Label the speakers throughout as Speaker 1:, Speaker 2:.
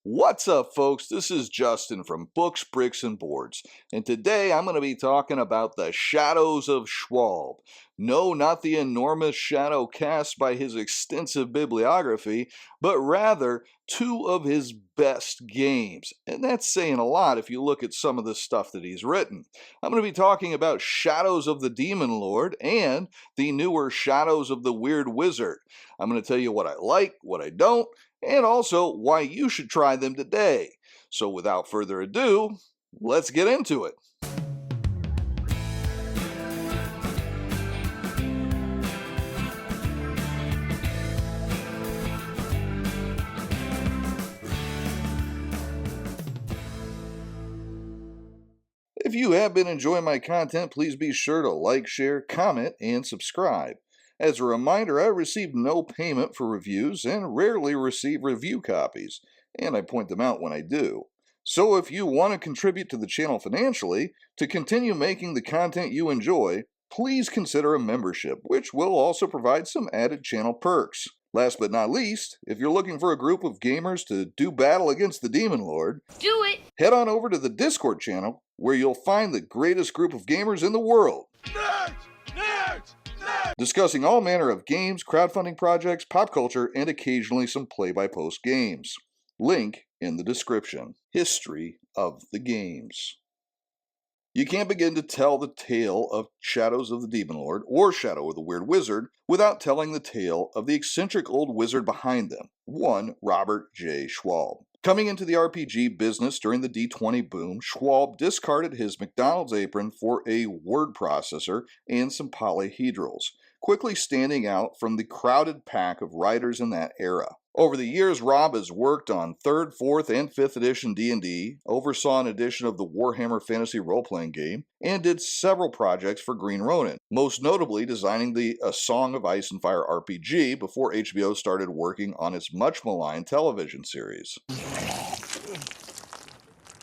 Speaker 1: What's up, folks? This is Justin from Books, Bricks, and Boards, and today I'm going to be talking about the Shadows of Schwalb. No, not the enormous shadow cast by his extensive bibliography, but rather two of his best games. And that's saying a lot if you look at some of the stuff that he's written. I'm going to be talking about Shadows of the Demon Lord and the newer Shadows of the Weird Wizard. I'm going to tell you what I like, what I don't, and also why you should try them today. So without further ado, let's get into it. If you have been enjoying my content, please be sure to like, share, comment, and subscribe. As a reminder, I receive no payment for reviews and rarely receive review copies, and I point them out when I do. So if you want to contribute to the channel financially, to continue making the content you enjoy, please consider a membership, which will also provide some added channel perks. Last but not least, if you're looking for a group of gamers to do battle against the Demon Lord,
Speaker 2: do it!
Speaker 1: Head on over to the Discord channel, where you'll find the greatest group of gamers in the world.
Speaker 3: Nerds! Nerds! Nerds!
Speaker 1: Discussing all manner of games, crowdfunding projects, pop culture, and occasionally some play-by-post games. Link in the description. History of the games. You can't begin to tell the tale of Shadows of the Demon Lord or Shadow of the Weird Wizard without telling the tale of the eccentric old wizard behind them, one Robert J. Schwalb. Coming into the RPG business during the D20 boom, Schwalb discarded his McDonald's apron for a word processor and some polyhedrals, quickly standing out from the crowded pack of writers in that era. Over the years, Rob has worked on 3rd, 4th, and 5th edition D&D, oversaw an edition of the Warhammer Fantasy role-playing game, and did several projects for Green Ronin, most notably designing the A Song of Ice and Fire RPG before HBO started working on its much-maligned television series.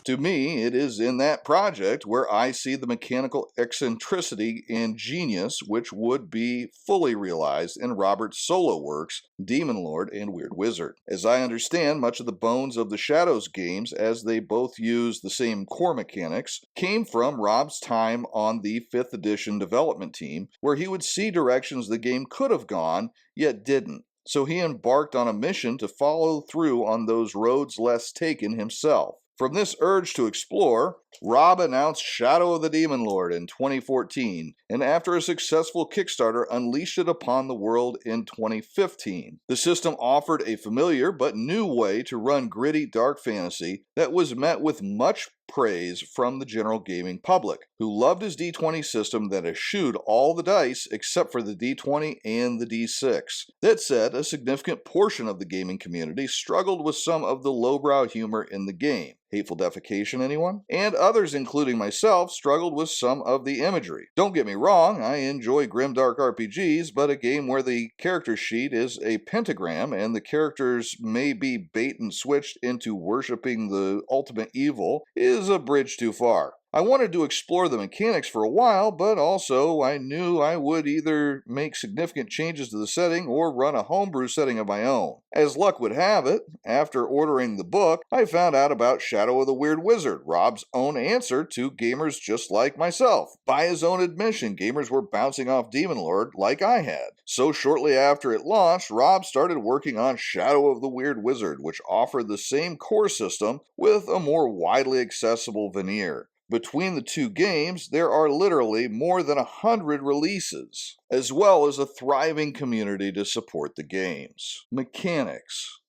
Speaker 1: To me, it is in that project where I see the mechanical eccentricity and genius which would be fully realized in Robert's solo works, Demon Lord and Weird Wizard. As I understand, much of the bones of the Shadows games, as they both use the same core mechanics, came from Rob's time on the 5th edition development team, where he would see directions the game could have gone, yet didn't. So he embarked on a mission to follow through on those roads less taken himself. From this urge to explore, Rob announced Shadow of the Demon Lord in 2014, and after a successful Kickstarter, unleashed it upon the world in 2015. The system offered a familiar but new way to run gritty dark fantasy that was met with much praise from the general gaming public, who loved his D20 system that eschewed all the dice except for the D20 and the D6. That said, a significant portion of the gaming community struggled with some of the lowbrow humor in the game. Hateful defecation, anyone? And others, including myself, struggled with some of the imagery. Don't get me wrong, I enjoy grimdark RPGs, but a game where the character sheet is a pentagram and the characters may be bait and switched into worshipping the ultimate evil is a bridge too far. I wanted to explore the mechanics for a while, but also I knew I would either make significant changes to the setting or run a homebrew setting of my own. As luck would have it, after ordering the book, I found out about Shadow of the Weird Wizard, Rob's own answer to gamers just like myself. By his own admission, gamers were bouncing off Demon Lord like I had. So shortly after it launched, Rob started working on Shadow of the Weird Wizard, which offered the same core system with a more widely accessible veneer. Between the two games, there are literally more than 100 releases, as well as a thriving community to support the games. Mechanics.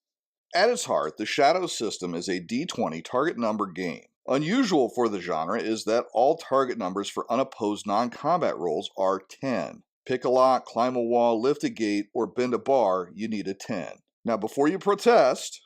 Speaker 1: At its heart, the Shadow system is a D20 target number game. Unusual for the genre is that all target numbers for unopposed non-combat rolls are 10. Pick a lock, climb a wall, lift a gate, or bend a bar, you need a 10. Now before you protest...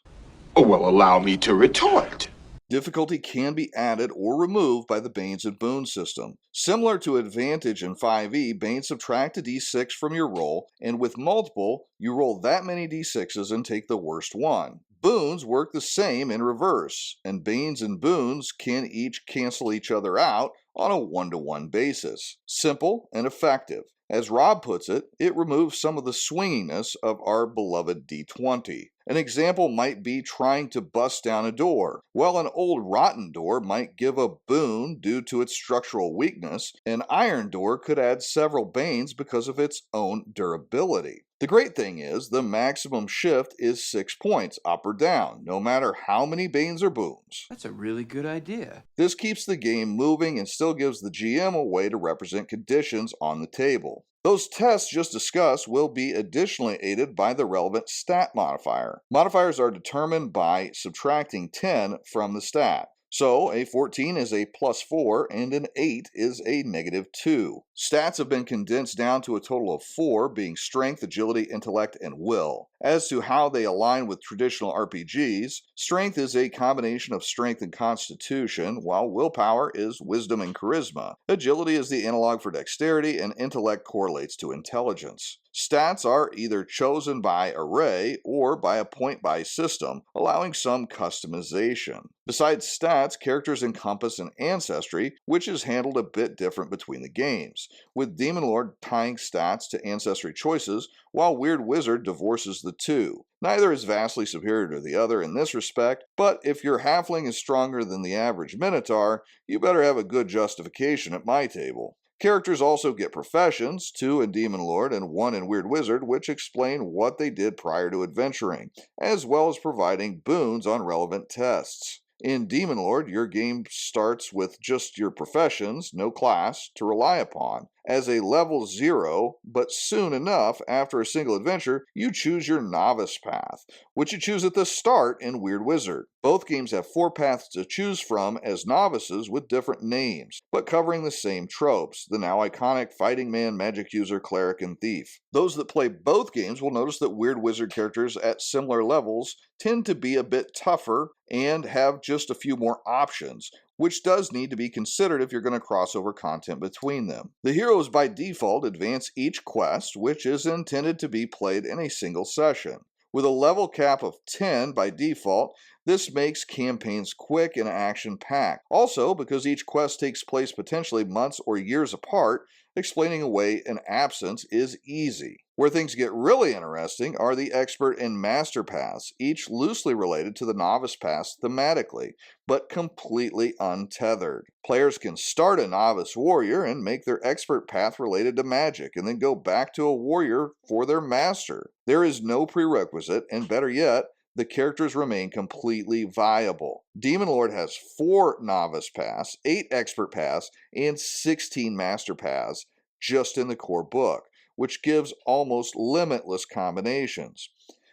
Speaker 3: Oh, well, allow me to retort.
Speaker 1: Difficulty can be added or removed by the Banes and Boons system. Similar to Advantage in 5e, Banes subtract a d6 from your roll, and with multiple, you roll that many d6s and take the worst one. Boons work the same in reverse, and Banes and Boons can each cancel each other out on a one-to-one basis. Simple and effective. As Rob puts it, it removes some of the swinginess of our beloved D20. An example might be trying to bust down a door. While an old rotten door might give a boon due to its structural weakness, an iron door could add several banes because of its own durability. The great thing is the maximum shift is 6 points up or down, no matter how many banes or boons.
Speaker 2: That's a really good idea.
Speaker 1: This keeps the game moving and still gives the GM a way to represent conditions on the table. Those tests just discussed will be additionally aided by the relevant stat modifier. Modifiers are determined by subtracting 10 from the stat. So a 14 is a +4 and an 8 is a -2. Stats have been condensed down to a total of 4, being strength, agility, intellect, and will. As to how they align with traditional RPGs, strength is a combination of strength and constitution, while willpower is wisdom and charisma. Agility is the analog for dexterity, and intellect correlates to intelligence. Stats are either chosen by array or by a point-buy system, allowing some customization. Besides stats, characters encompass an ancestry, which is handled a bit different between the games, with Demon Lord tying stats to ancestry choices, while Weird Wizard divorces the two. Neither is vastly superior to the other in this respect, but if your halfling is stronger than the average Minotaur, you better have a good justification at my table. Characters also get professions, 2 in Demon Lord and 1 in Weird Wizard, which explain what they did prior to adventuring, as well as providing boons on relevant tests. In Demon Lord, your game starts with just your professions, no class, to rely upon. As a level 0, but soon enough, after a single adventure, you choose your novice path, which you choose at the start in Weird Wizard. Both games have 4 paths to choose from as novices with different names, but covering the same tropes, the now iconic fighting man, magic user, cleric, and thief. Those that play both games will notice that Weird Wizard characters at similar levels tend to be a bit tougher and have just a few more options, which does need to be considered if you're going to cross over content between them. The heroes by default advance each quest, which is intended to be played in a single session. With a level cap of 10 by default, this makes campaigns quick and action-packed. Also, because each quest takes place potentially months or years apart, explaining away an absence is easy. Where things get really interesting are the expert and master paths, each loosely related to the novice paths thematically, but completely untethered. Players can start a novice warrior and make their expert path related to magic, and then go back to a warrior for their master. There is no prerequisite, and better yet, the characters remain completely viable. Demon Lord has 4 novice paths, 8 expert paths, and 16 master paths just in the core book, which gives almost limitless combinations.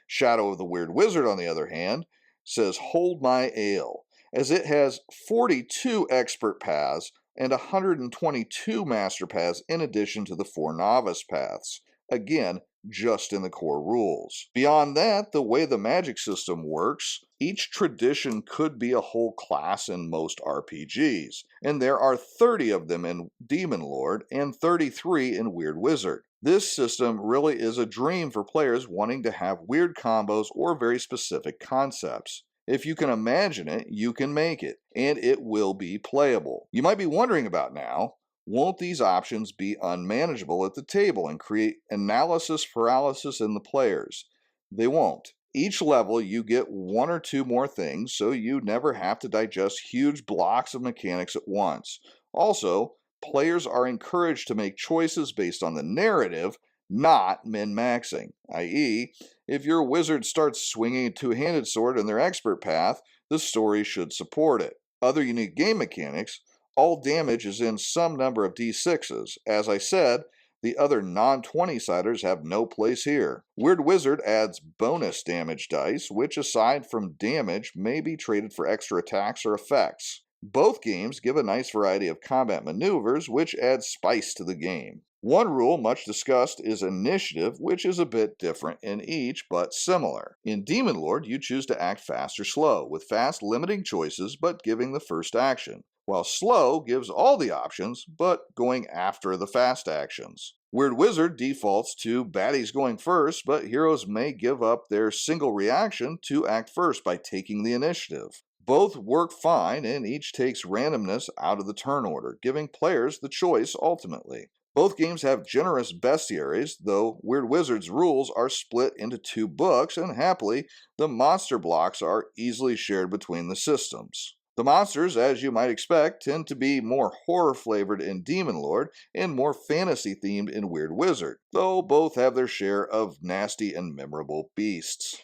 Speaker 1: Shadow of the Weird Wizard, on the other hand, says hold my ale, as it has 42 expert paths and 122 master paths in addition to the 4 novice paths. Again, just in the core rules. Beyond that, the way the magic system works, each tradition could be a whole class in most RPGs, and there are 30 of them in Demon Lord and 33 in Weird Wizard. This system really is a dream for players wanting to have weird combos or very specific concepts. If you can imagine it, you can make it, and it will be playable. You might be wondering about now, won't these options be unmanageable at the table and create analysis paralysis in the players? They won't. Each level you get 1 or 2 more things, so you never have to digest huge blocks of mechanics at once. Also, players are encouraged to make choices based on the narrative, not min-maxing, i.e., if your wizard starts swinging a 2-handed sword in their expert path, the story should support it. Other unique game mechanics, all damage is in some number of d6s. As I said, the other non-20-siders have no place here. Weird Wizard adds bonus damage dice, which aside from damage may be traded for extra attacks or effects. Both games give a nice variety of combat maneuvers, which adds spice to the game. One rule much discussed is initiative, which is a bit different in each, but similar. In Demon Lord, you choose to act fast or slow, with fast limiting choices but giving the first action, while slow gives all the options but going after the fast actions. Weird Wizard defaults to baddies going first, but heroes may give up their single reaction to act first by taking the initiative. Both work fine, and each takes randomness out of the turn order, giving players the choice ultimately. Both games have generous bestiaries, though Weird Wizard's rules are split into 2 books, and happily, the monster blocks are easily shared between the systems. The monsters, as you might expect, tend to be more horror flavored in Demon Lord and more fantasy themed in Weird Wizard, though both have their share of nasty and memorable beasts.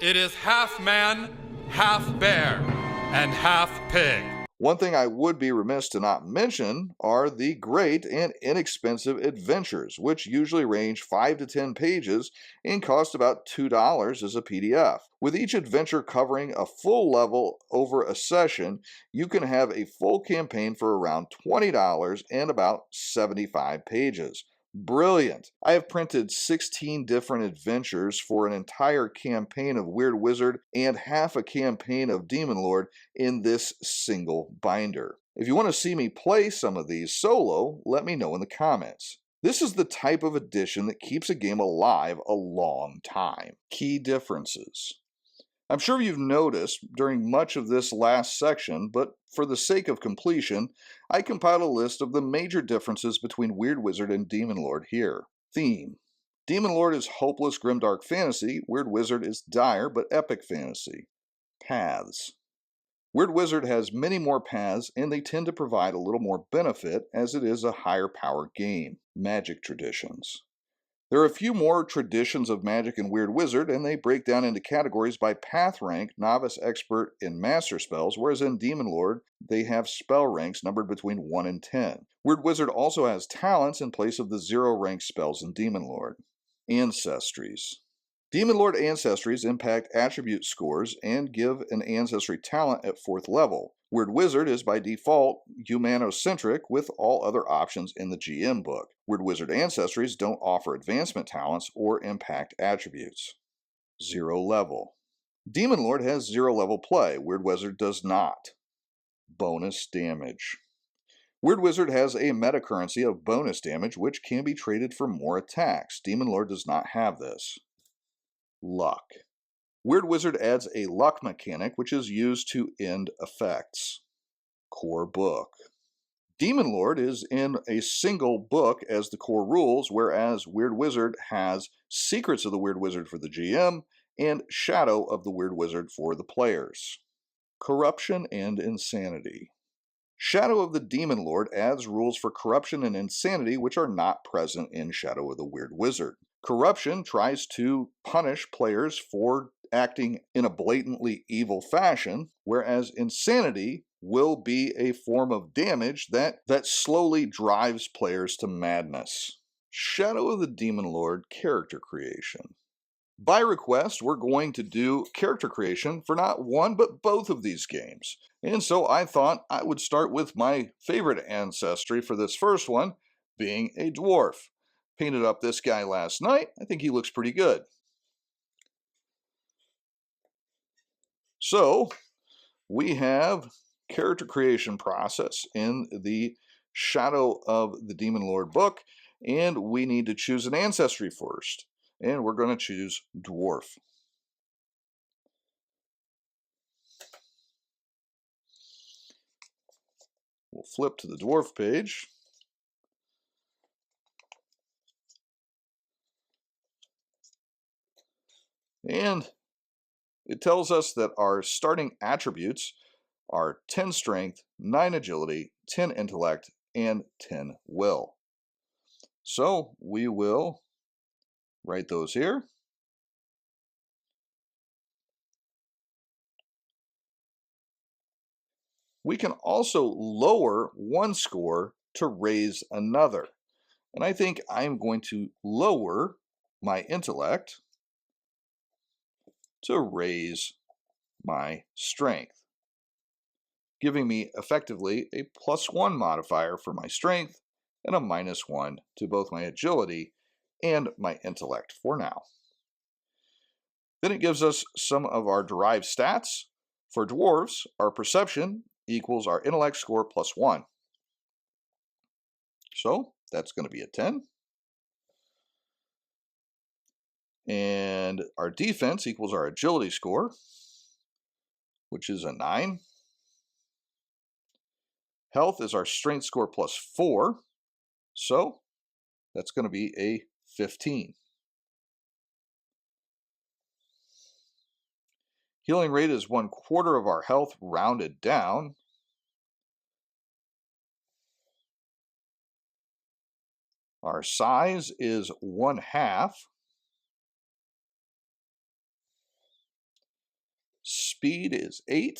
Speaker 2: It is half man, half bear, and half pig.
Speaker 1: One thing I would be remiss to not mention are the great and inexpensive adventures, which usually range 5 to 10 pages and cost about $2 as a PDF. With each adventure covering a full level over a session, you can have a full campaign for around $20 and about 75 pages. Brilliant! I have printed 16 different adventures for an entire campaign of Weird Wizard and half a campaign of Demon Lord in this single binder. If you want to see me play some of these solo, let me know in the comments. This is the type of edition that keeps a game alive a long time. Key differences. I'm sure you've noticed during much of this last section, but for the sake of completion, I compiled a list of the major differences between Weird Wizard and Demon Lord here. Theme. Demon Lord is hopeless grimdark fantasy, Weird Wizard is dire but epic fantasy. Paths. Weird Wizard has many more paths, and they tend to provide a little more benefit as it is a higher power game. Magic traditions. There are a few more traditions of magic in Weird Wizard, and they break down into categories by path rank, novice, expert, and master spells, whereas in Demon Lord, they have spell ranks numbered between 1 and 10. Weird Wizard also has talents in place of the 0 rank spells in Demon Lord. Ancestries. Demon Lord ancestries impact attribute scores and give an ancestry talent at 4th level. Weird Wizard is by default humanocentric with all other options in the GM book. Weird Wizard ancestries don't offer advancement talents or impact attributes. 0 level. Demon Lord has 0 level play. Weird Wizard does not. Bonus damage. Weird Wizard has a meta currency of bonus damage which can be traded for more attacks. Demon Lord does not have this. Luck. Weird Wizard adds a luck mechanic which is used to end effects. Core book. Demon Lord is in a single book as the core rules, whereas Weird Wizard has Secrets of the Weird Wizard for the GM and Shadow of the Weird Wizard for the players. Corruption and Insanity. Shadow of the Demon Lord adds rules for corruption and insanity which are not present in Shadow of the Weird Wizard. Corruption tries to punish players for acting in a blatantly evil fashion, whereas insanity will be a form of damage that slowly drives players to madness. Shadow of the Demon Lord character creation. By request, we're going to do character creation for not one, but both of these games. And so I thought I would start with my favorite ancestry for this first one, being a dwarf. Painted up this guy last night. I think he looks pretty good. So, we have character creation process in the Shadow of the Demon Lord book, and we need to choose an ancestry first. And we're going to choose dwarf. We'll flip to the dwarf page. And it tells us that our starting attributes are 10 strength, 9 agility, 10 intellect, and 10 will. So we will write those here. We can also lower one score to raise another. And I think I'm going to lower my intellect to raise my strength, giving me effectively a +1 modifier for my strength and a -1 to both my agility and my intellect for now. Then it gives us some of our derived stats. For dwarves, our perception equals our intellect score +1. So that's going to be a 10. And our defense equals our agility score, which is a 9. Health is our strength score +4. So That's going to be a 15. Healing rate is 1/4 of our health rounded down. Our size is 1/2. Speed is 8.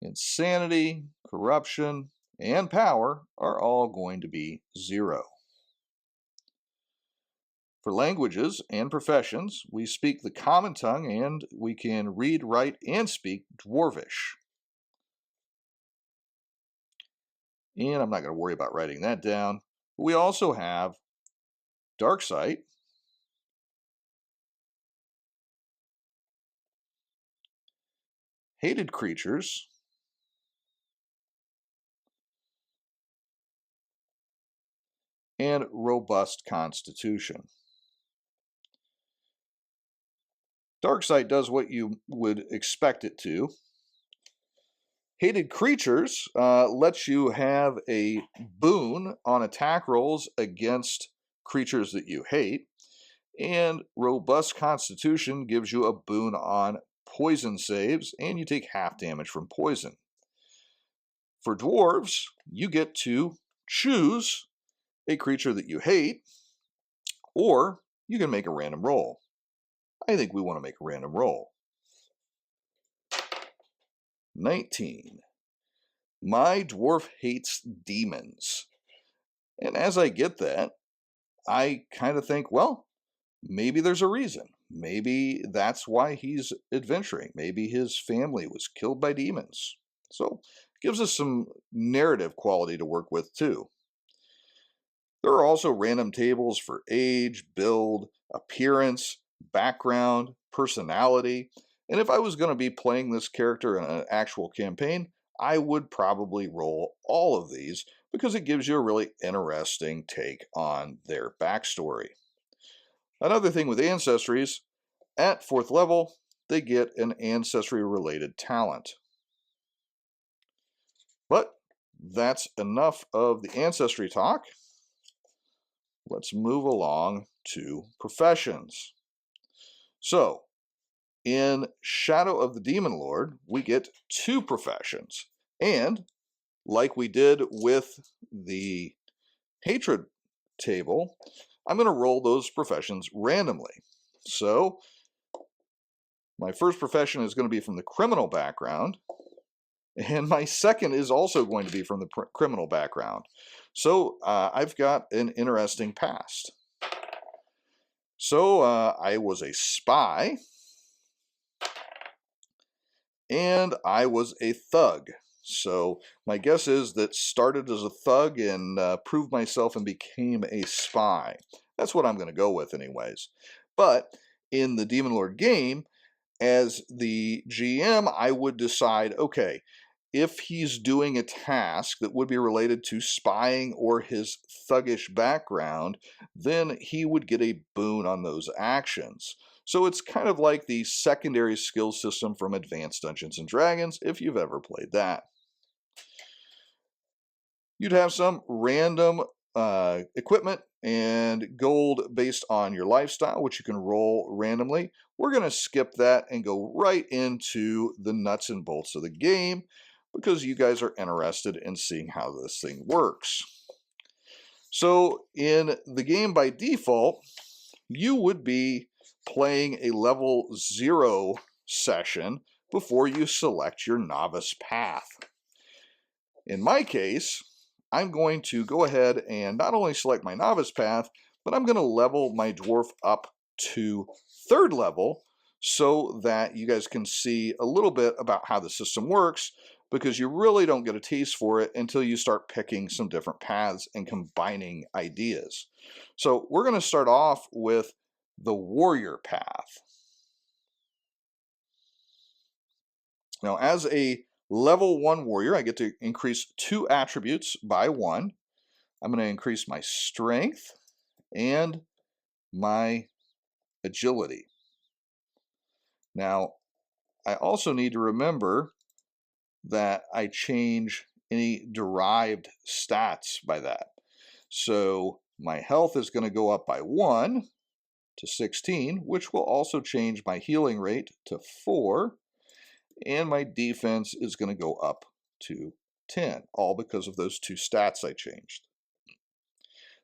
Speaker 1: Insanity, corruption, and power are all going to be 0. For languages and professions, we speak the common tongue and we can read, write, and speak Dwarvish. And I'm not going to worry about writing that down. We also have dark sight, hated creatures, and robust constitution. Dark sight does what you would expect it to. Hated creatures lets you have a boon on attack rolls against creatures that you hate. And robust constitution gives you a boon on poison saves, and you take half damage from poison. For dwarves, you get to choose a creature that you hate, or you can make a random roll. I think we want to make a random roll. 19. My dwarf hates demons. And as I get that, I kind of think, well, maybe there's a reason. Maybe that's why he's adventuring. Maybe his family was killed by demons. So it gives us some narrative quality to work with too. There are also random tables for age, build, appearance, background, personality. And if I was going to be playing this character in an actual campaign, I would probably roll all of these because it gives you a really interesting take on their backstory. Another thing with ancestries, at 4th level, they get an ancestry-related talent. But that's enough of the ancestry talk. Let's move along to professions. So, in Shadow of the Demon Lord, we get 2 professions. And, like we did with the Hatred table, I'm going to roll those professions randomly. So, my first profession is going to be from the criminal background, and my second is also going to be from the criminal background. So, I've got an interesting past. So, I was a spy, and I was a thug. So, my guess is that started as a thug and proved myself and became a spy. That's what I'm going to go with anyways. But in the Demon Lord game, as the GM, I would decide, okay, if he's doing a task that would be related to spying or his thuggish background, then he would get a boon on those actions. So it's kind of like the secondary skill system from Advanced Dungeons & Dragons, if you've ever played that. You'd have some random equipment and gold based on your lifestyle, which you can roll randomly. We're going to skip that and go right into the nuts and bolts of the game because you guys are interested in seeing how this thing works. So in the game by default, you would be playing a level 0 session before you select your novice path. In my case, I'm going to go ahead and not only select my novice path, but I'm going to level my dwarf up to 3rd level so that you guys can see a little bit about how the system works, because you really don't get a taste for it until you start picking some different paths and combining ideas. So we're going to start off with the warrior path. Now, as a level 1 warrior, I get to increase 2 attributes by 1. I'm going to increase my strength and my agility. Now, I also need to remember that I change any derived stats by that. So my health is going to go up by 1 to 16, which will also change my healing rate to 4, and my defense is going to go up to 10, all because of those 2 stats I changed.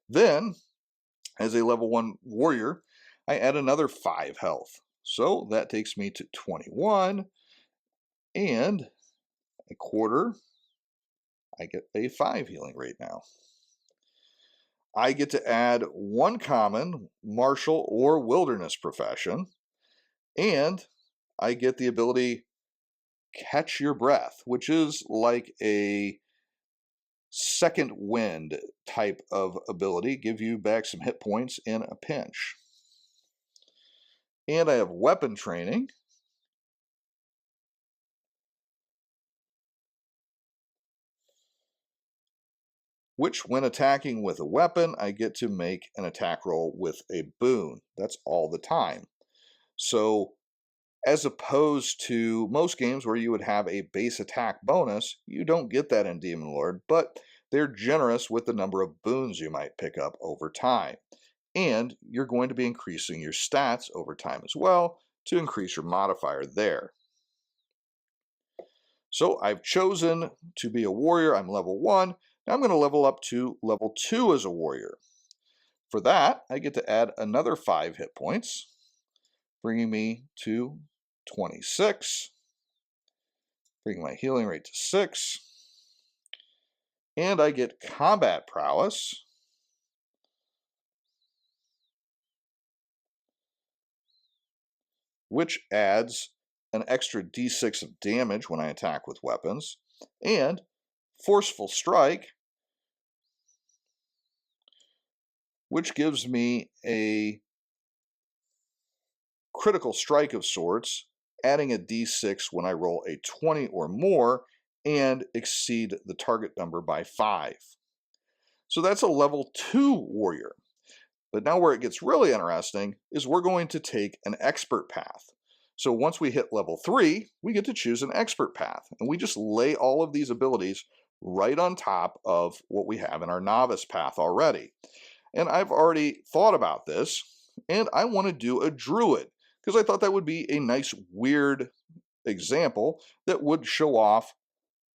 Speaker 1: Then, as a level 1 warrior, I add another 5 health. So that takes me to 21, and a quarter, I get a 5 healing rate now. I get to add 1 common, martial, or wilderness profession, and I get the ability Catch Your Breath, which is like a second wind type of ability, give you back some hit points in a pinch. And I have weapon training, which when attacking with a weapon, I get to make an attack roll with a boon. That's all the time. So as opposed to most games where you would have a base attack bonus, you don't get that in Demon Lord, but they're generous with the number of boons you might pick up over time. And you're going to be increasing your stats over time as well to increase your modifier there. So I've chosen to be a warrior. I'm level 1. Now I'm going to level up to level 2 as a warrior. For that, I get to add another 5 hit points, bringing me to 26, bringing my healing rate to 6, and I get combat prowess, which adds an extra d6 of damage when I attack with weapons, and forceful strike, which gives me a critical strike of sorts, adding a d6 when I roll a 20 or more and exceed the target number by 5. So that's a level 2 warrior. But now where it gets really interesting is we're going to take an expert path. So once we hit level 3, we get to choose an expert path. And we just lay all of these abilities right on top of what we have in our novice path already. And I've already thought about this, and I want to do a druid, because I thought that would be a nice, weird example that would show off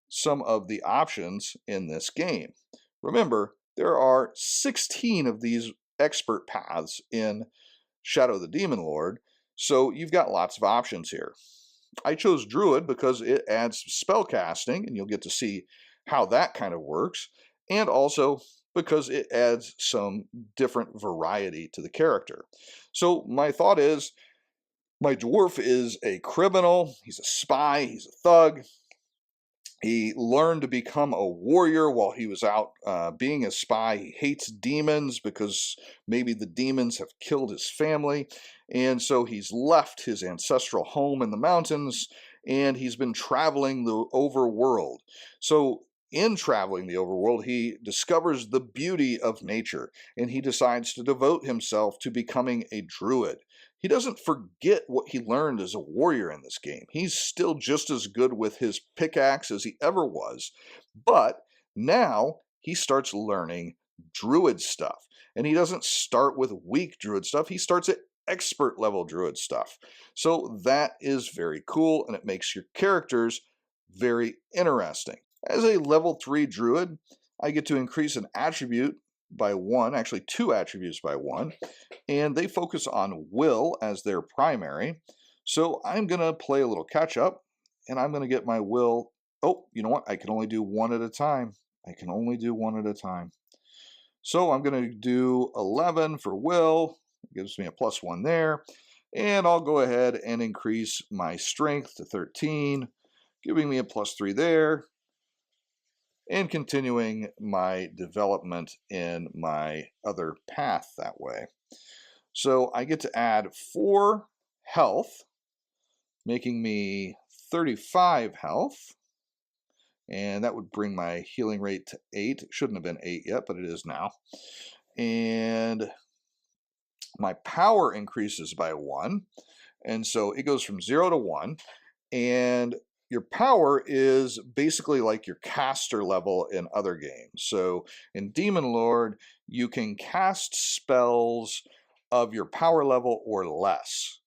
Speaker 1: some of the options in this game. Remember, there are 16 of these expert paths in Shadow the Demon Lord, so you've got lots of options here. I chose Druid because it adds spell casting, and you'll get to see how that kind of works, and also because it adds some different variety to the character. So my thought is, my dwarf is a criminal, he's a spy, he's a thug. He learned to become a warrior while he was out being a spy. He hates demons because maybe the demons have killed his family. And so he's left his ancestral home in the mountains and he's been traveling the overworld. So in traveling the overworld, he discovers the beauty of nature and he decides to devote himself to becoming a druid. He doesn't forget what he learned as a warrior in this game. He's still just as good with his pickaxe as he ever was, but now he starts learning druid stuff. And he doesn't start with weak druid stuff, he starts at expert level druid stuff. So that is very cool, and it makes your characters very interesting. As a level 3 druid, I get to increase an attribute by 1, actually 2 attributes by 1, and they focus on will as their primary. So I'm going to play a little catch up, and I'm going to get my will. Oh, you know what? I can only do 1 at a time. I can only do 1 at a time. So I'm going to do 11 for will. It gives me a +1 there. And I'll go ahead and increase my strength to 13, giving me a +3 there, and continuing my development in my other path that way. So I get to add 4 health, making me 35 health. And that would bring my healing rate to 8. It shouldn't have been 8 yet, but it is now. And my power increases by 1. And so it goes from 0 to 1. And your power is basically like your caster level in other games. So in Demon Lord, you can cast spells of your power level or less.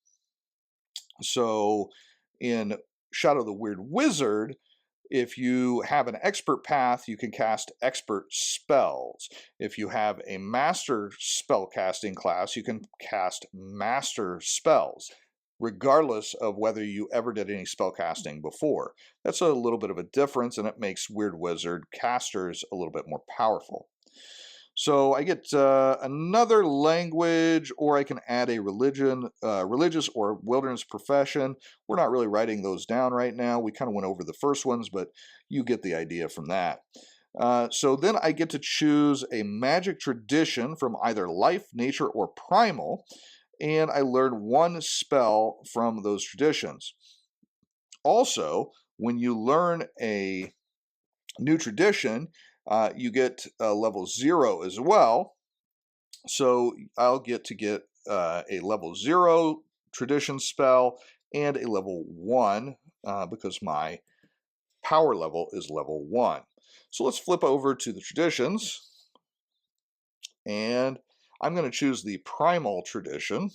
Speaker 1: So in Shadow the Weird Wizard, if you have an expert path, you can cast expert spells. If you have a master spell casting class, you can cast master spells, regardless of whether you ever did any spell casting before. That's a little bit of a difference, and it makes Weird Wizard casters a little bit more powerful. So I get another language, or I can add a religious or wilderness profession. We're not really writing those down right now. We kind of went over the first ones, but you get the idea from that. So then I get to choose a magic tradition from either life, nature, or primal, and I learn one spell from those traditions. Also, when you learn a new tradition, you get level 0 as well. So I'll get a level 0 tradition spell and a level 1 because my power level is level 1. So let's flip over to the traditions, and I'm going to choose the primal tradition.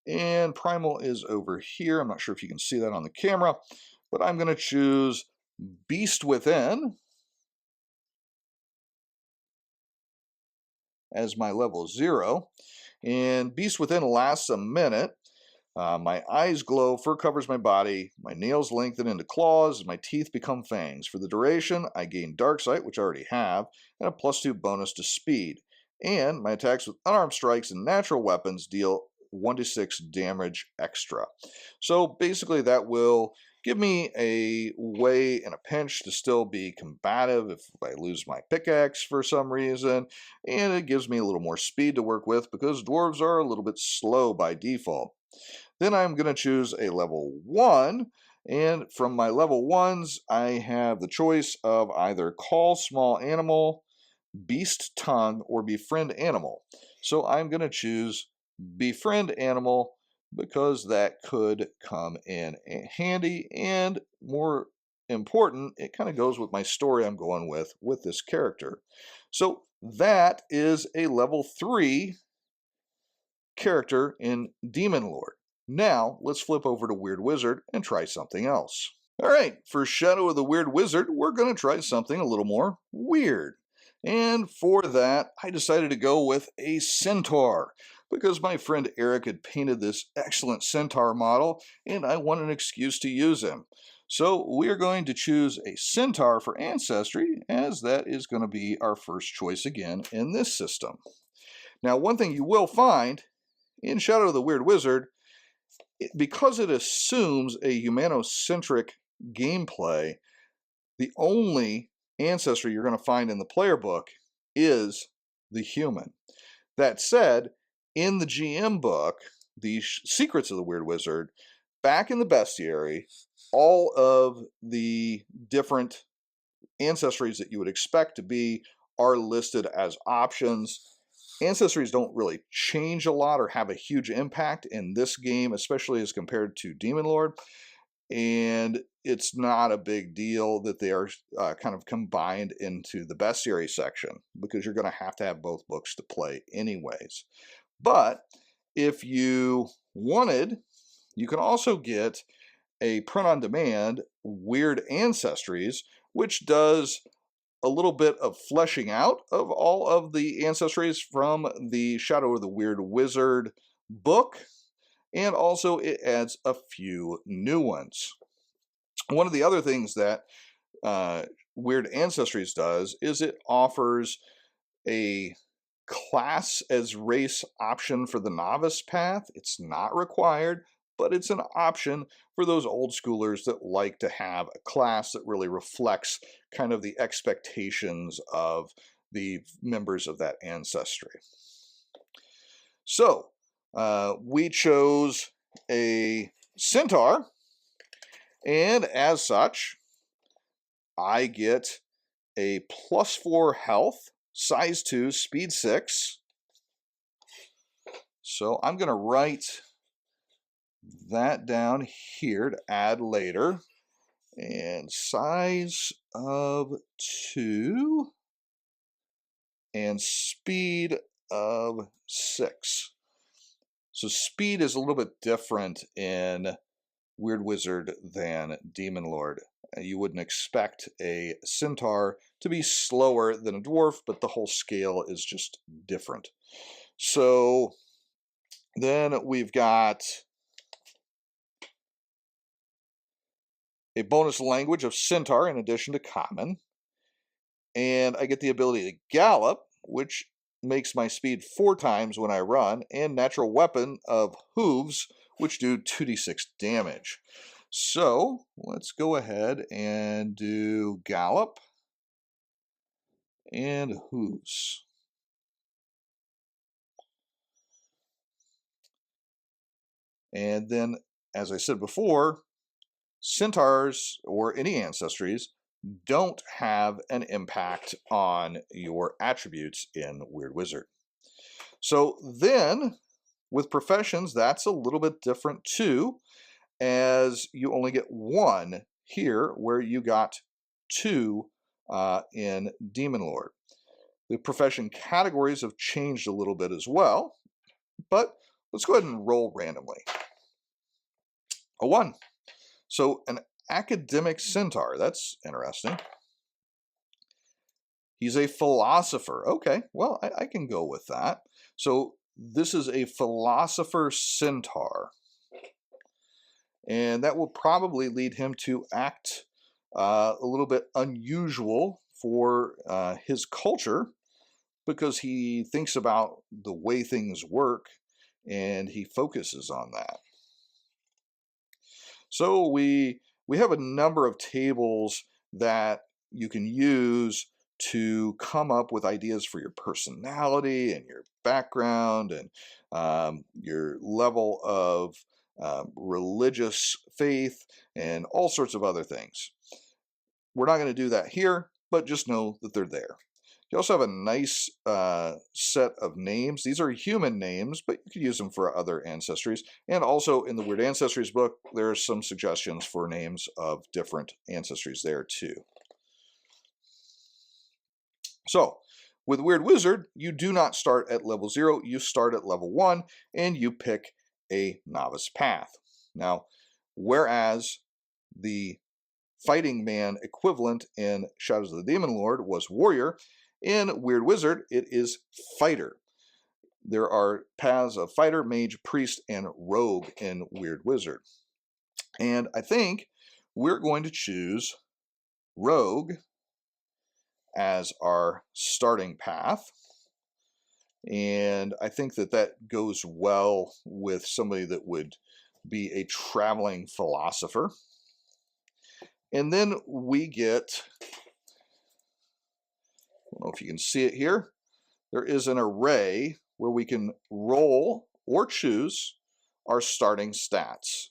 Speaker 1: And primal is over here. I'm not sure if you can see that on the camera, but I'm going to choose Beast Within as my level 0. And Beast Within lasts a minute. My eyes glow, fur covers my body, my nails lengthen into claws, and my teeth become fangs. For the duration, I gain Dark Sight, which I already have, and a +2 bonus to speed. And my attacks with unarmed strikes and natural weapons deal 1d6 damage extra. So basically that will give me a way in a pinch to still be combative if I lose my pickaxe for some reason, and it gives me a little more speed to work with because dwarves are a little bit slow by default. Then I'm going to choose a level 1, and from my level 1s, I have the choice of either Call Small Animal, Beast Tongue, or Befriend Animal. So I'm going to choose Befriend Animal because that could come in handy, and more important, it kind of goes with my story I'm going with this character. So that is a level 3 character in Demon Lord. Now, let's flip over to Weird Wizard and try something else. All right, for Shadow of the Weird Wizard, we're going to try something a little more weird. And for that, I decided to go with a centaur, because my friend Eric had painted this excellent centaur model, and I want an excuse to use him. So we are going to choose a centaur for ancestry, as that is going to be our first choice again in this system. Now, one thing you will find in Shadow of the Weird Wizard, because it assumes a humanocentric gameplay, the only ancestry you're going to find in the player book is the human. That said, in the GM book, the Secrets of the Weird Wizard, back in the bestiary, all of the different ancestries that you would expect to be are listed as options. Ancestries don't really change a lot or have a huge impact in this game, especially as compared to Demon Lord. And it's not a big deal that they are kind of combined into the bestiary section, because you're going to have both books to play anyways. But if you wanted, you can also get a print-on-demand Weird Ancestries, which does a little bit of fleshing out of all of the ancestries from the Shadow of the Weird Wizard book, and also it adds a few new ones. One of the other things that Weird Ancestries does is it offers a class as race option for the novice path. It's not required, but it's an option for those old schoolers that like to have a class that really reflects kind of the expectations of the members of that ancestry. So we chose a centaur, and as such, I get a +4 health size 2, speed 6. So I'm going to write that down here to add later. And size of 2 and speed of 6. So speed is a little bit different in Weird Wizard than Demon Lord. You wouldn't expect a centaur to be slower than a dwarf, but the whole scale is just different. So then we've got a bonus language of centaur in addition to common. And I get the ability to gallop, which makes my speed 4 times when I run, and natural weapon of hooves, which do 2d6 damage. So let's go ahead and do gallop and hooves. And then, as I said before, centaurs or any ancestries don't have an impact on your attributes in Weird Wizard. So then, with professions, that's a little bit different too, as you only get 1 here, where you got 2 in Demon Lord. The profession categories have changed a little bit as well, but let's go ahead and roll randomly. A 1. So an academic centaur, that's interesting. He's a philosopher. Okay, well, I can go with that. So this is a philosopher centaur. And that will probably lead him to act a little bit unusual for his culture, because he thinks about the way things work and he focuses on that. So we have a number of tables that you can use to come up with ideas for your personality and your background and your level of religious faith and all sorts of other things. We're not going to do that here, but just know that they're there. You also have a nice set of names. These are human names, but you could use them for other ancestries. And also in the Weird Ancestries book, there are some suggestions for names of different ancestries there too. So with Weird Wizard, you do not start at level 0, you start at level 1, and you pick a novice path. Now, whereas the fighting man equivalent in Shadows of the Demon Lord was warrior, in Weird Wizard, it is fighter. There are paths of fighter, mage, priest, and rogue in Weird Wizard. And I think we're going to choose rogue as our starting path. And I think that that goes well with somebody that would be a traveling philosopher. And then we get, I don't know if you can see it here, there is an array where we can roll or choose our starting stats.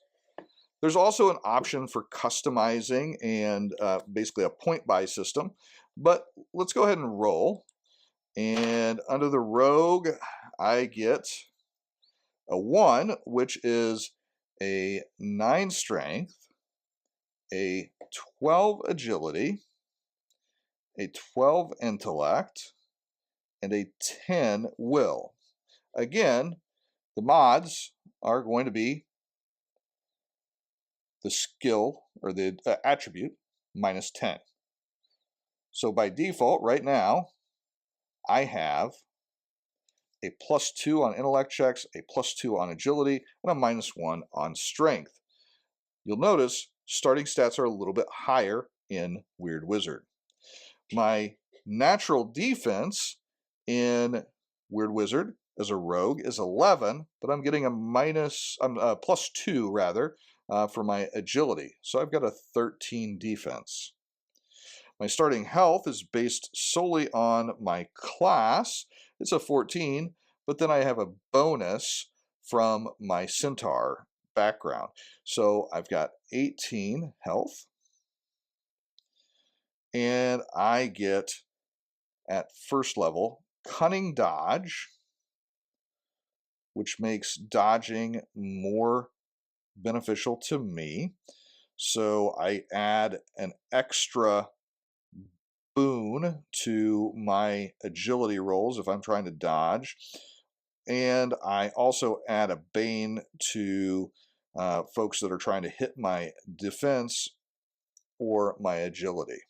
Speaker 1: There's also an option for customizing and basically a point buy system, but let's go ahead and roll. And under the rogue, I get a 1, which is a 9 strength, a 12 agility, a 12 intellect, and a 10 will. Again, the mods are going to be the skill or the attribute minus 10. So by default, right now, I have a +2 on intellect checks, a +2 on agility, and a -1 on strength. You'll notice starting stats are a little bit higher in Weird Wizard. My natural defense in Weird Wizard as a rogue is 11, but I'm getting a +2 rather for my agility. So I've got a 13 defense. My starting health is based solely on my class. It's a 14, but then I have a bonus from my centaur background. So I've got 18 health. And I get at first level, cunning dodge, which makes dodging more beneficial to me. So I add an extra boon to my agility rolls if I'm trying to dodge. And I also add a bane to folks that are trying to hit my defense or my agility.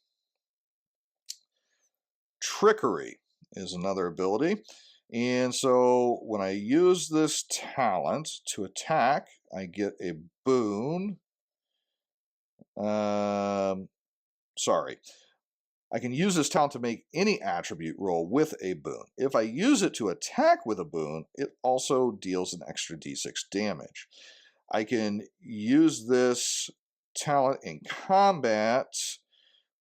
Speaker 1: Trickery is another ability. And so when I use this talent to attack, I get a boon. Sorry. I can use this talent to make any attribute roll with a boon. If I use it to attack with a boon, it also deals an extra d6 damage. I can use this talent in combat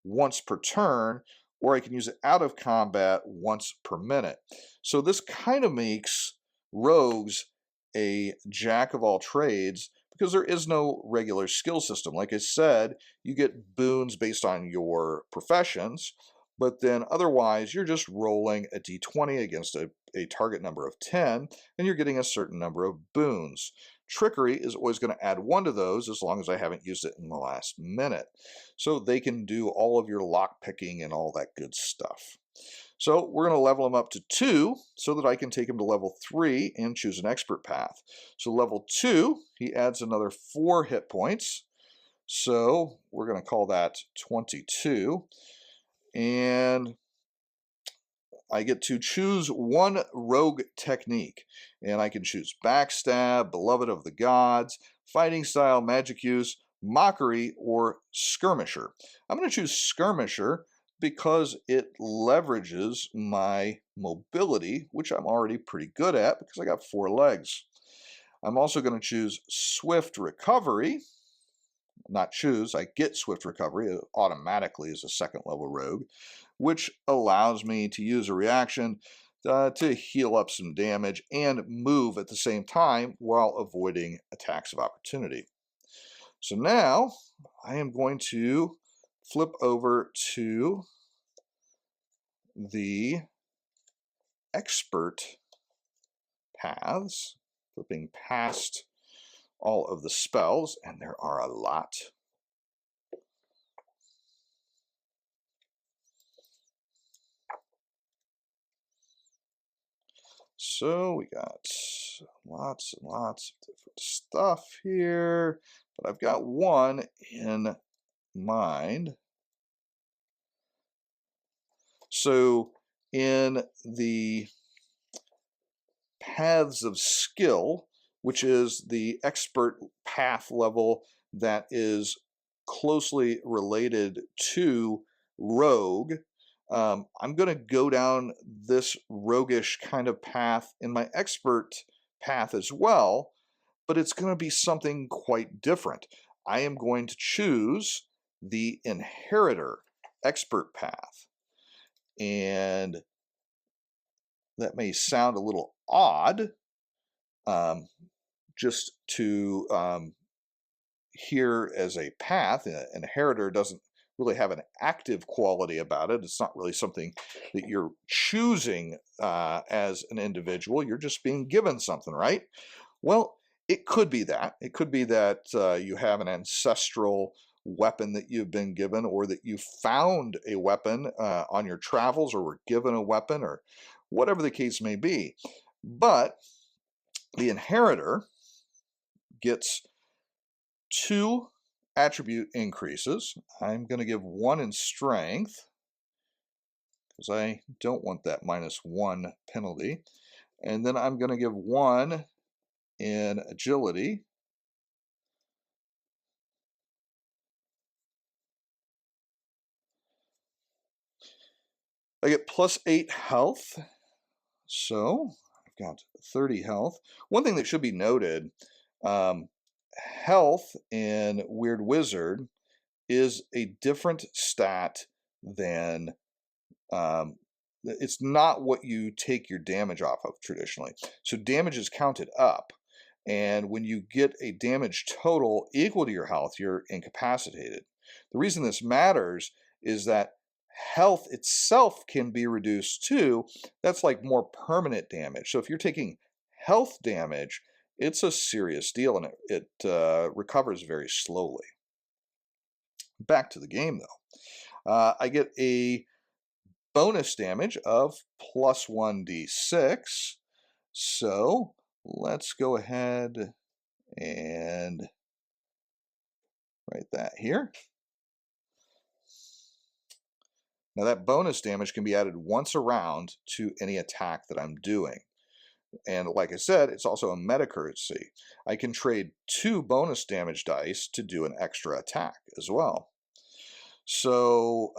Speaker 1: once per turn, or I can use it out of combat once per minute. So this kind of makes rogues a jack of all trades because there is no regular skill system. Like I said, you get boons based on your professions, but then otherwise you're just rolling a d20 against a target number of 10, and you're getting a certain number of boons. Trickery is always going to add one to those as long as I haven't used it in the last minute. So they can do all of your lock picking and all that good stuff. So we're going to level him up to 2 so that I can take him to level 3 and choose an expert path. So level 2, he adds another 4 hit points. So we're going to call that 22. And I get to choose one rogue technique. And I can choose Backstab, Beloved of the Gods, Fighting Style, Magic Use, Mockery, or Skirmisher. I'm going to choose Skirmisher because it leverages my mobility, which I'm already pretty good at because I got 4 legs. I'm also going to choose Swift Recovery. Not choose, I get Swift Recovery automatically as a second level rogue, which allows me to use a reaction to heal up some damage and move at the same time while avoiding attacks of opportunity. So now I am going to flip over to the expert paths, flipping past all of the spells, and there are a lot. So we got lots and lots of different stuff here, but I've got one in mind. So in the paths of skill, which is the expert path level that is closely related to rogue, I'm going to go down this roguish kind of path in my expert path as well, but it's going to be something quite different. I am going to choose the inheritor expert path. And that may sound a little odd, just to hear as a path. An inheritor doesn't really have an active quality about it. It's not really something that you're choosing as an individual. You're just being given something, right? Well, it could be that. It could be that you have an ancestral weapon that you've been given, or that you found a weapon on your travels, or were given a weapon, or whatever the case may be. But the inheritor gets 2 attribute increases. I'm going to give 1 in strength because I don't want that -1 penalty. And then I'm going to give 1 in agility. I get +8 health. So I've got 30 health. One thing that should be noted, health in Weird Wizard is a different stat than, it's not what you take your damage off of traditionally. So damage is counted up. And when you get a damage total equal to your health, you're incapacitated. The reason this matters is that Health itself can be reduced too. That's like more permanent damage. So if you're taking health damage, it's a serious deal and it recovers very slowly. Back to the game though. I get a bonus damage of plus 1d6. So let's go ahead and write that here. Now that bonus damage can be added once a round to any attack that I'm doing. And like I said, it's also a meta currency. I can trade 2 bonus damage dice to do an extra attack as well. So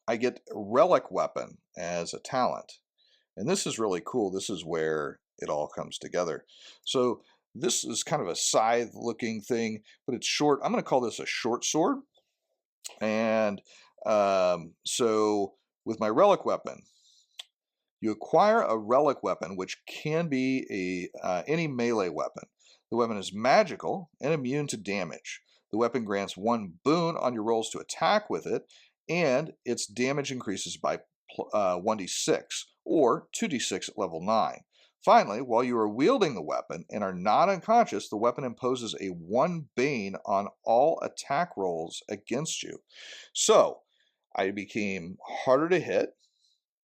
Speaker 1: I get Relic Weapon as a talent. And this is really cool. This is where it all comes together. So this is kind of a scythe looking thing, but it's short. I'm going to call this a short sword. And so with my Relic Weapon, you acquire a relic weapon, which can be any melee weapon. The weapon is magical and immune to damage. The weapon grants 1 boon on your rolls to attack with it, and its damage increases by 1d6 or 2d6 at level 9. Finally, while you are wielding the weapon and are not unconscious, the weapon imposes a 1 bane on all attack rolls against you. So I became harder to hit.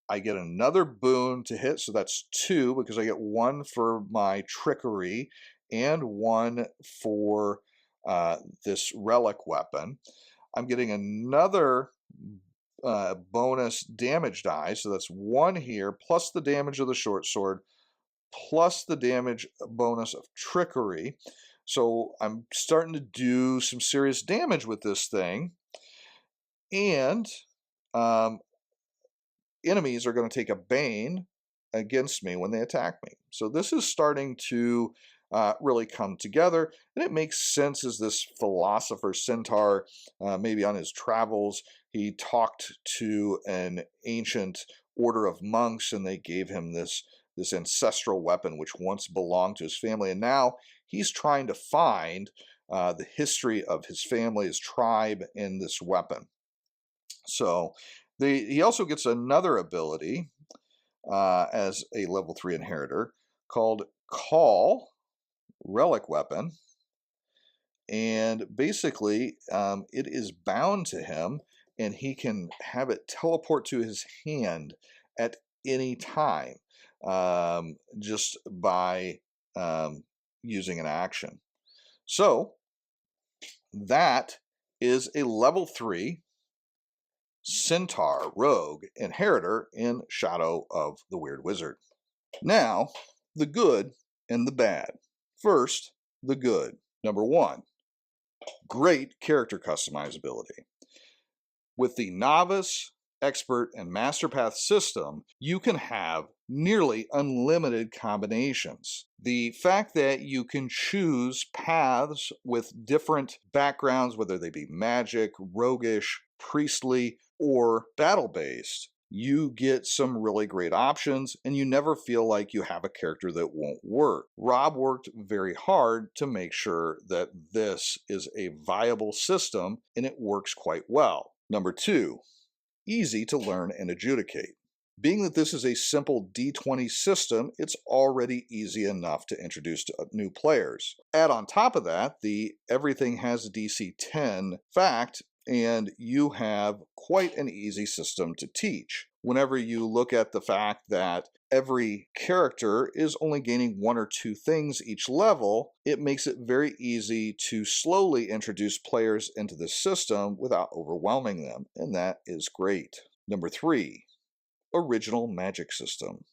Speaker 1: I get another boon to hit, so that's 2 because I get 1 for my trickery and 1 for this relic weapon. I'm getting another bonus damage die, so that's 1 here, plus the damage of the short sword, plus the damage bonus of trickery. So I'm starting to do some serious damage with this thing, and enemies are going to take a bane against me when they attack me. So this is starting to really come together, and it makes sense as this philosopher centaur, maybe on his travels, he talked to an ancient order of monks, and they gave him this ancestral weapon which once belonged to his family, and now he's trying to find the history of his family, his tribe, in this weapon. So he also gets another ability as a level 3 inheritor called Call Relic Weapon. And basically, it is bound to him, and he can have it teleport to his hand at any time just by using an action. So that is a level 3 Centaur Rogue Inheritor in Shadow of the Weird Wizard. Now, the good and the bad. First, the good. Number 1, great character customizability. With the Novice, Expert, and Master Path system, you can have nearly unlimited combinations. The fact that you can choose paths with different backgrounds, whether they be magic, roguish, priestly, or battle-based, you get some really great options, and you never feel like you have a character that won't work. Rob worked very hard to make sure that this is a viable system, and it works quite well. Number 2, easy to learn and adjudicate. Being that this is a simple D20 system, it's already easy enough to introduce to new players. Add on top of that, the everything has a DC 10 fact, and you have quite an easy system to teach. Whenever you look at the fact that every character is only gaining 1 or 2 things each level, it makes it very easy to slowly introduce players into the system without overwhelming them, and that is great. Number 3, original magic system.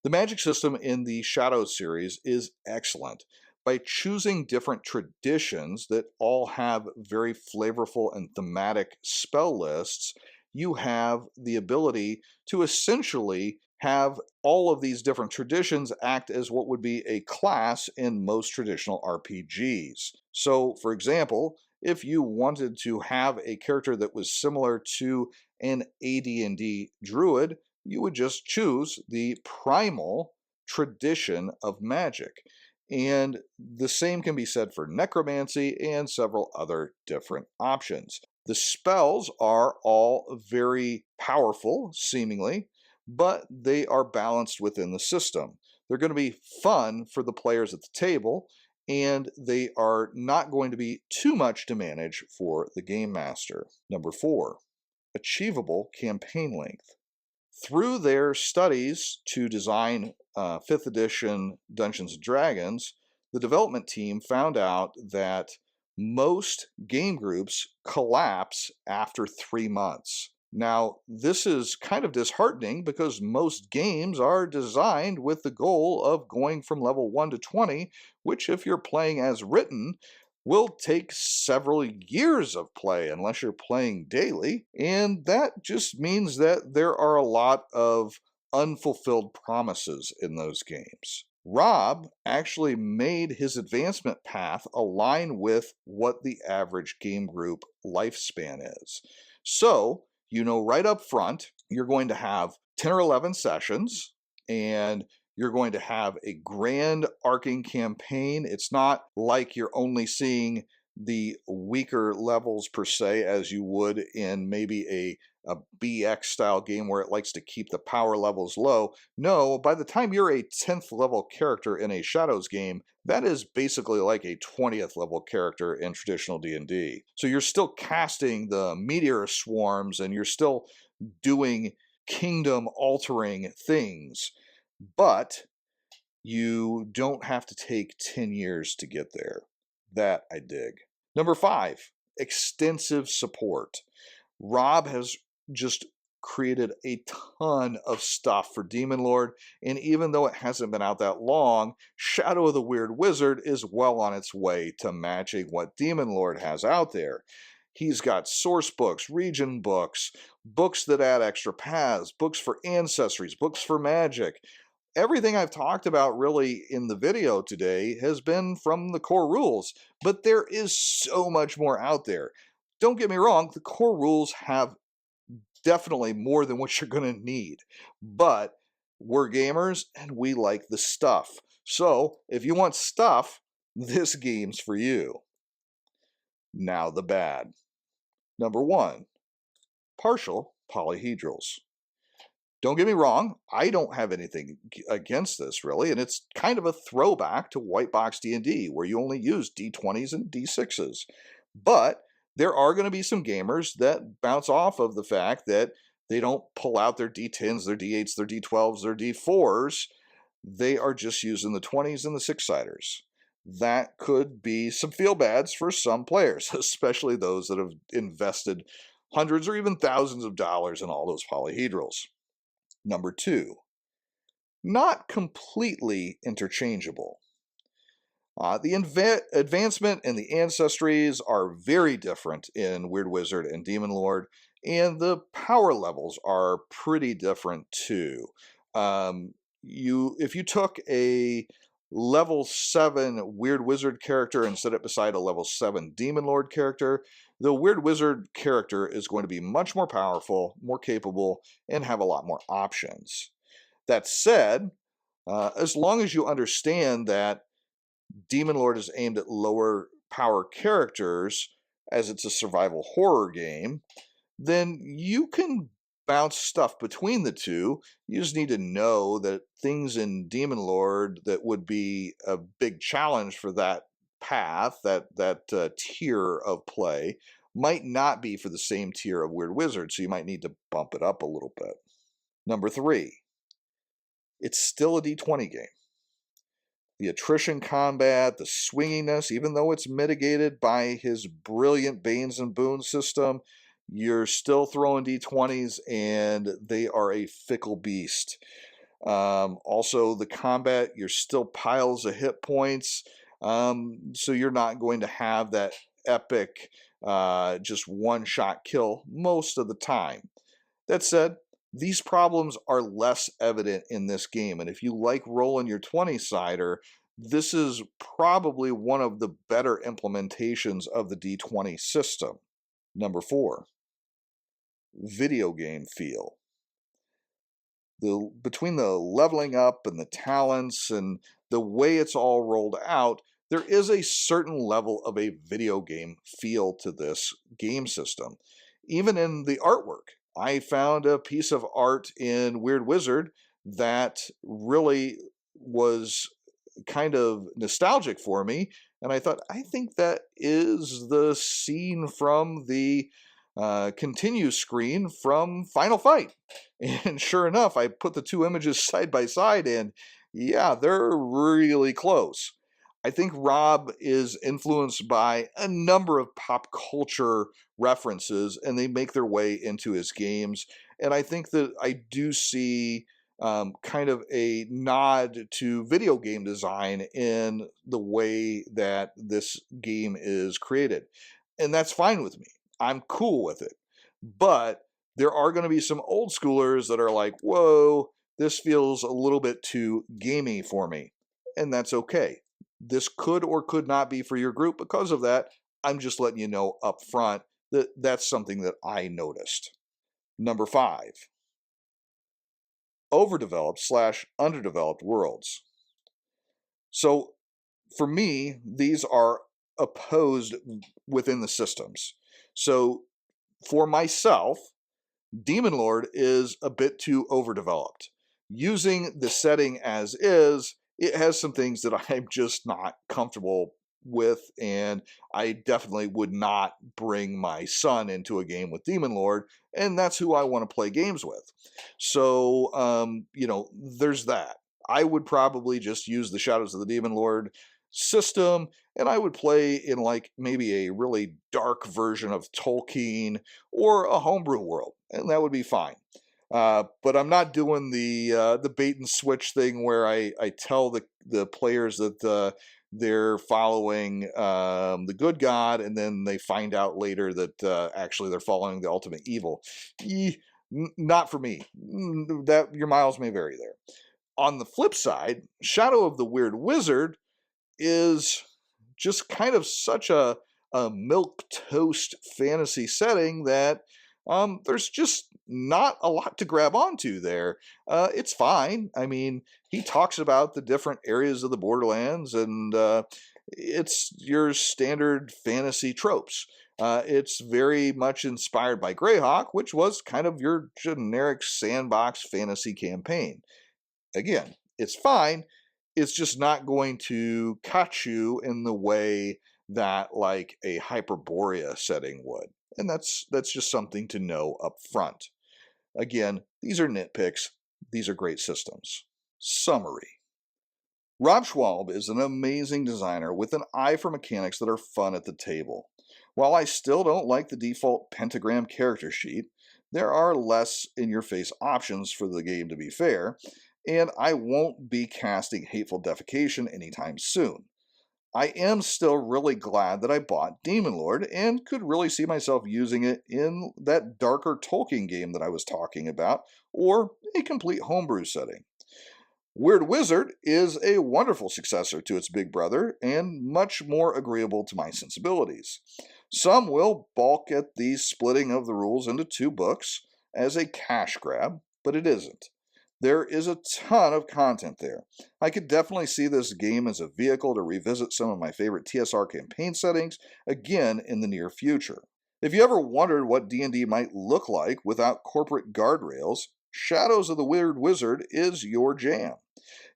Speaker 1: The magic system in the Shadow series is excellent. By choosing different traditions that all have very flavorful and thematic spell lists, you have the ability to essentially have all of these different traditions act as what would be a class in most traditional RPGs. So, for example, if you wanted to have a character that was similar to an AD&D druid, you would just choose the primal tradition of magic. And the same can be said for necromancy and several other different options. The spells are all very powerful, seemingly, but they are balanced within the system. They're going to be fun for the players at the table, and they are not going to be too much to manage for the game master. Number 4, achievable campaign length. Through their studies to design 5th edition Dungeons and Dragons, the development team found out that most game groups collapse after 3 months. Now, this is kind of disheartening because most games are designed with the goal of going from level 1 to 20, which, if you're playing as written, will take several years of play unless you're playing daily. And that just means that there are a lot of unfulfilled promises in those games. Rob actually made his advancement path align with what the average game group lifespan is. So, you know, right up front, you're going to have 10 or 11 sessions, and you're going to have a grand arcing campaign. It's not like you're only seeing the weaker levels per se as you would in maybe a BX style game where it likes to keep the power levels low. No, by the time you're a 10th level character in a Shadows game, that is basically like a 20th level character in traditional D&D. So you're still casting the meteor swarms and you're still doing kingdom altering things, but you don't have to take 10 years to get there. That I dig. Number 5, extensive support. Rob has just created a ton of stuff for Demon Lord, and even though it hasn't been out that long, Shadow of the Weird Wizard is well on its way to matching what Demon Lord has out there. He's got source books, region books, books that add extra paths, books for ancestries, books for magic. Everything I've talked about really in the video today has been from the core rules, but there is so much more out there. Don't get me wrong, the core rules have definitely more than what you're going to need, but we're gamers and we like the stuff. So if you want stuff, this game's for you. Now the bad. Number 1, partial polyhedrals. Don't get me wrong, I don't have anything against this really, and it's kind of a throwback to white box D&D where you only use D20s and D6s. But there are going to be some gamers that bounce off of the fact that they don't pull out their D10s, their D8s, their D12s, their D4s. They are just using the 20s and the 6-siders. That could be some feel-bads for some players, especially those that have invested hundreds or even thousands of dollars in all those polyhedrals. Number 2, not completely interchangeable. The advancement and the ancestries are very different in Weird Wizard and Demon Lord, and the power levels are pretty different too. If you took a level 7 Weird Wizard character and set it beside a level 7 Demon Lord character, the Weird Wizard character is going to be much more powerful, more capable, and have a lot more options. That said, as long as you understand that Demon Lord is aimed at lower power characters, as it's a survival horror game, then you can bounce stuff between the two. You just need to know that things in Demon Lord that would be a big challenge for that path, that tier of play, might not be for the same tier of Weird Wizard, so you might need to bump it up a little bit. Number 3, it's still a D20 game. The attrition combat, the swinginess, even though it's mitigated by his brilliant Banes and Boons system, you're still throwing D20s and they are a fickle beast. Also, the combat, you're still piles of hit points, so you're not going to have that epic just one-shot kill most of the time. That said, these problems are less evident in this game, and if you like rolling your 20-sider, this is probably one of the better implementations of the D20 system. Number 4, video game feel. Between the leveling up and the talents and the way it's all rolled out, There is a certain level of a video game feel to this game system. Even in the artwork, I found a piece of art in Weird Wizard that really was kind of nostalgic for me. And I thought, I think that is the scene from the continue screen from Final Fight. And sure enough, I put the two images side by side, and yeah, they're really close. I think Rob is influenced by a number of pop culture references, and they make their way into his games. And I think that I do see kind of a nod to video game design in the way that this game is created. And that's fine with me. I'm cool with it. But there are going to be some old schoolers that are like, whoa, this feels a little bit too gamey for me. And that's okay. This could or could not be for your group. Because of that, I'm just letting you know up front that that's something that I noticed. Number 5, overdeveloped / underdeveloped worlds. So for me, these are opposed within the systems. So for myself, Demon Lord is a bit too overdeveloped. Using the setting as is, it has some things that I'm just not comfortable with, and I definitely would not bring my son into a game with Demon Lord, and that's who I want to play games with. So, there's that. I would probably just use the Shadows of the Demon Lord system, and I would play in like maybe a really dark version of Tolkien or a homebrew world, and that would be fine. But I'm not doing the bait and switch thing where I tell the players that they're following the good god, and then they find out later that actually they're following the ultimate evil. Not for me. That your miles may vary there. On the flip side, Shadow of the Weird Wizard is just kind of such a milk toast fantasy setting that there's just not a lot to grab onto there. It's fine. I mean, he talks about the different areas of the Borderlands, and it's your standard fantasy tropes. It's very much inspired by Greyhawk, which was kind of your generic sandbox fantasy campaign. Again, it's fine. It's just not going to catch you in the way that like a Hyperborea setting would. And that's just something to know up front. Again, these are nitpicks. These are great systems. Summary. Rob Schwalb is an amazing designer with an eye for mechanics that are fun at the table. While I still don't like the default pentagram character sheet, there are less in-your-face options for the game, to be fair, and I won't be casting Hateful Defecation anytime soon. I am still really glad that I bought Demon Lord and could really see myself using it in that darker Tolkien game that I was talking about, or a complete homebrew setting. Weird Wizard is a wonderful successor to its big brother and much more agreeable to my sensibilities. Some will balk at the splitting of the rules into 2 books as a cash grab, but it isn't. There is a ton of content there. I could definitely see this game as a vehicle to revisit some of my favorite TSR campaign settings again in the near future. If you ever wondered what D&D might look like without corporate guardrails, Shadows of the Weird Wizard is your jam.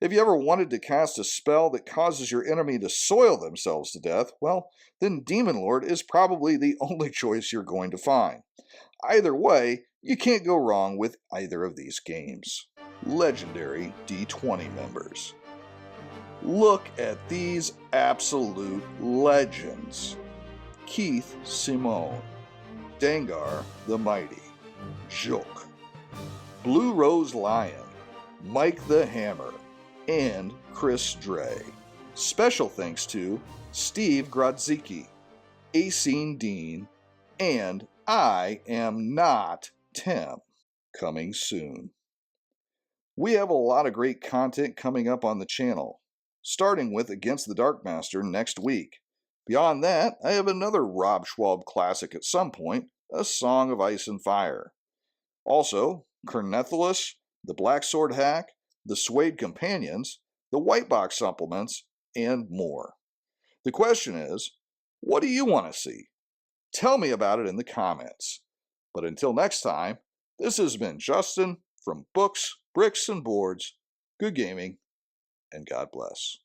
Speaker 1: If you ever wanted to cast a spell that causes your enemy to soil themselves to death, well, then Demon Lord is probably the only choice you're going to find. Either way, you can't go wrong with either of these games. Legendary D20 members. Look at these absolute legends. Keith Simone, Dengar the Mighty, Joke, Blue Rose Lion, Mike the Hammer, and Chris Dre. Special thanks to Steve Grodzicki, Acine Dean, and I Am Not Tim. Coming soon. We have a lot of great content coming up on the channel, starting with Against the Darkmaster next week. Beyond that, I have another Rob Schwalb classic at some point, A Song of Ice and Fire. Also, Kernethelus, The Black Sword Hack, The Suede Companions, The White Box Supplements, and more. The question is, what do you want to see? Tell me about it in the comments. But until next time, this has been Justin from Books, Bricks, and Boards. Good gaming, and God bless.